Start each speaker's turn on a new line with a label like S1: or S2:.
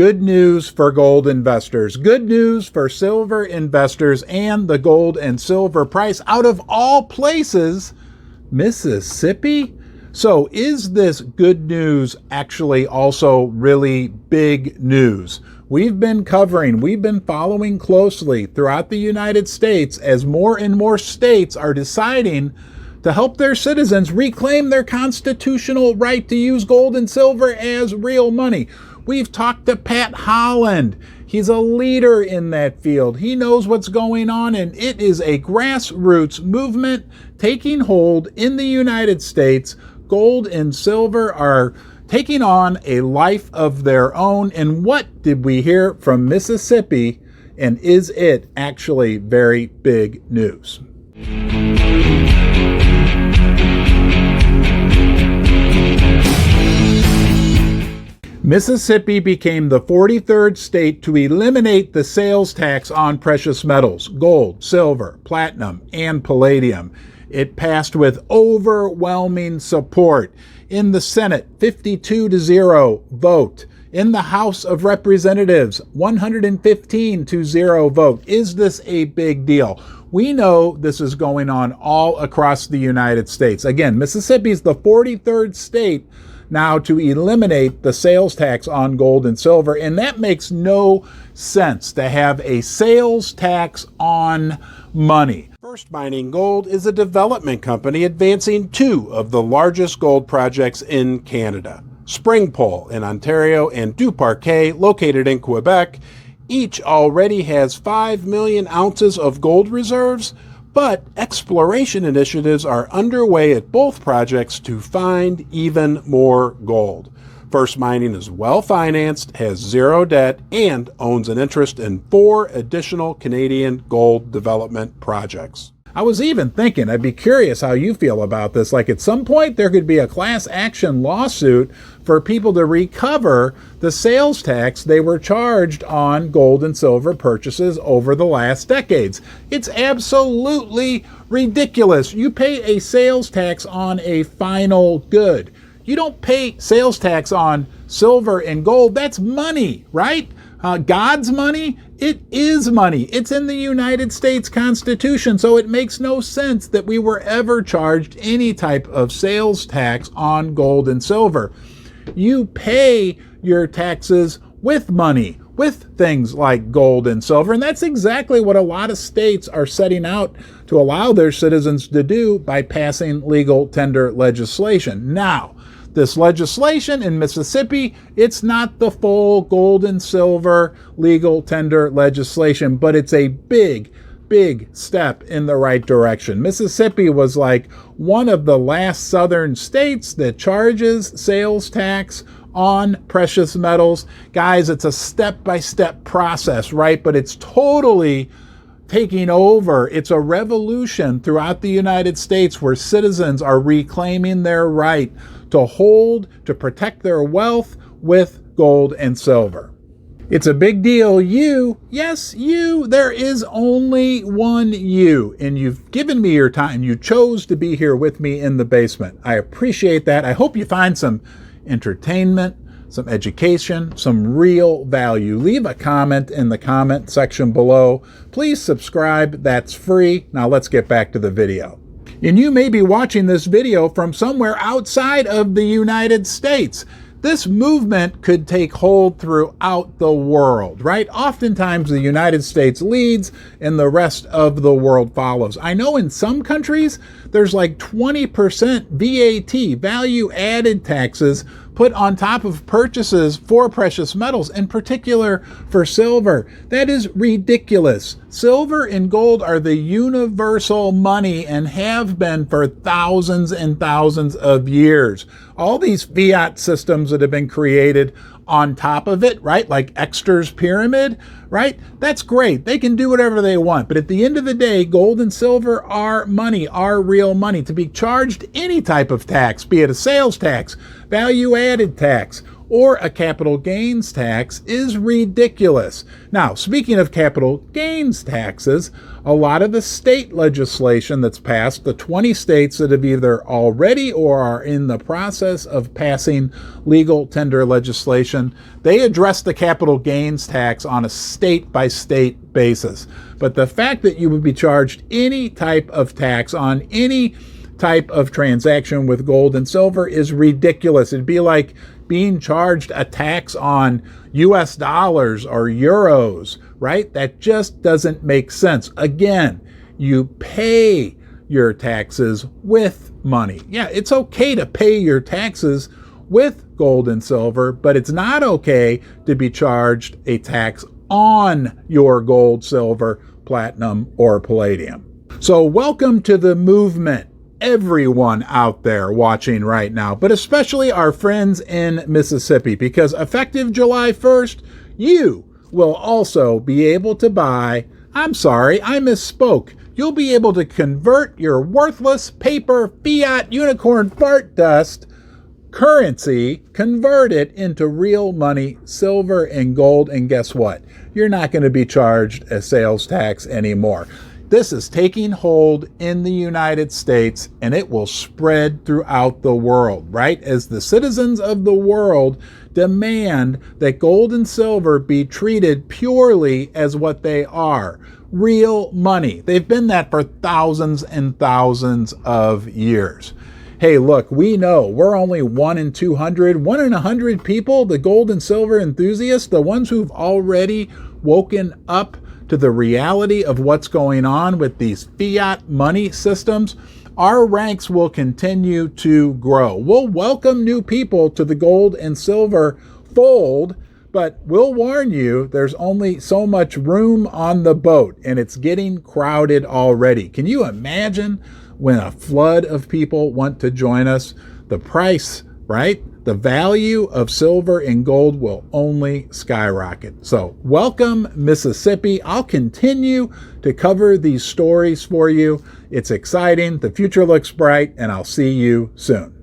S1: Good news for gold investors. Good news for silver investors and the gold and silver price. Out of all places, Mississippi? So is this good news actually also really big news? We've been following closely throughout the United States as more and more states are deciding to help their citizens reclaim their constitutional right to use gold and silver as real money. We've talked to Pat Holland. He's a leader in that field. He knows what's going on, and it is a grassroots movement taking hold in the United States. Gold and silver are taking on a life of their own. And what did we hear from Mississippi? And is it actually very big news? Mississippi became the 43rd state to eliminate the sales tax on precious metals, gold, silver, platinum, and palladium. It passed with overwhelming support. In the Senate, 52-0 vote. In the House of Representatives, 115-0 vote. Is this a big deal? We know this is going on all across the United States. Again, Mississippi is the 43rd state now to eliminate the sales tax on gold and silver, and that makes no sense to have a sales tax on money. First Mining Gold is a development company advancing two of the largest gold projects in Canada. Springpole in Ontario and Duparquet, located in Quebec, each already has 5 million ounces of gold reserves, but exploration initiatives are underway at both projects to find even more gold. First Mining is well-financed, has zero debt, and owns an interest in 4 additional Canadian gold development projects. I was even thinking, I'd be curious how you feel about this. Like at some point there could be a class action lawsuit for people to recover the sales tax they were charged on gold and silver purchases over the last decades. It's absolutely ridiculous. You pay a sales tax on a final good. You don't pay sales tax on silver and gold. That's money, right? God's money? It is money. It's in the United States Constitution, so it makes no sense that we were ever charged any type of sales tax on gold and silver. You pay your taxes with money, with things like gold and silver, and that's exactly what a lot of states are setting out to allow their citizens to do by passing legal tender legislation. Now, this legislation in Mississippi, it's not the full gold and silver legal tender legislation, but it's a big step in the right direction. Mississippi was like one of the last southern states that charges sales tax on precious metals. Guys, it's a step-by-step process, right? But it's totally taking over. It's a revolution throughout the United States where citizens are reclaiming their right to hold, to protect their wealth with gold and silver. It's a big deal. You, yes, you, there is only one you, and you've given me your time. You chose to be here with me in the basement. I appreciate that. I hope you find some entertainment, some education, some real value. Leave a comment in the comment section below. Please subscribe. That's free. Now let's get back to the video. And you may be watching this video from somewhere outside of the United States. This movement could take hold throughout the world, right? Oftentimes the United States leads and the rest of the world follows. I know in some countries there's like 20% VAT, value added taxes, put on top of purchases for precious metals, in particular for silver. That is ridiculous. Silver and gold are the universal money and have been for thousands and thousands of years. All these fiat systems that have been created on top of it, right? Like Exter's pyramid, right? That's great. They can do whatever they want. But at the end of the day, gold and silver are money, are real money. To be charged any type of tax, be it a sales tax, value added tax, or a capital gains tax is ridiculous. Now, speaking of capital gains taxes, a lot of the state legislation that's passed, the 20 states that have either already or are in the process of passing legal tender legislation, they address the capital gains tax on a state-by-state basis. But the fact that you would be charged any type of tax on any type of transaction with gold and silver is ridiculous. It'd be like being charged a tax on US dollars or euros, right? That just doesn't make sense. Again, you pay your taxes with money. Yeah, it's okay to pay your taxes with gold and silver, but it's not okay to be charged a tax on your gold, silver, platinum, or palladium. So welcome to the movement, everyone out there watching right now, but especially our friends in Mississippi, because effective July 1st, you will also be able to buy, I'm sorry, I misspoke. You'll be able to convert your worthless paper fiat unicorn fart dust currency, convert it into real money, silver and gold, and guess what? You're not going to be charged a sales tax anymore. This is taking hold in the United States, and it will spread throughout the world, right? As the citizens of the world demand that gold and silver be treated purely as what they are, real money. They've been that for thousands and thousands of years. Hey, look, we know we're only 1 in 200, 1 in 100 people, the gold and silver enthusiasts, the ones who've already woken up to the reality of what's going on with these fiat money systems. Our ranks will continue to grow. We'll welcome new people to the gold and silver fold, but we'll warn you, there's only so much room on the boat, and it's getting crowded already. Can you imagine when a flood of people want to join us? The price, right? The value of silver and gold will only skyrocket. So welcome, Mississippi. I'll continue to cover these stories for you. It's exciting. The future looks bright, and I'll see you soon.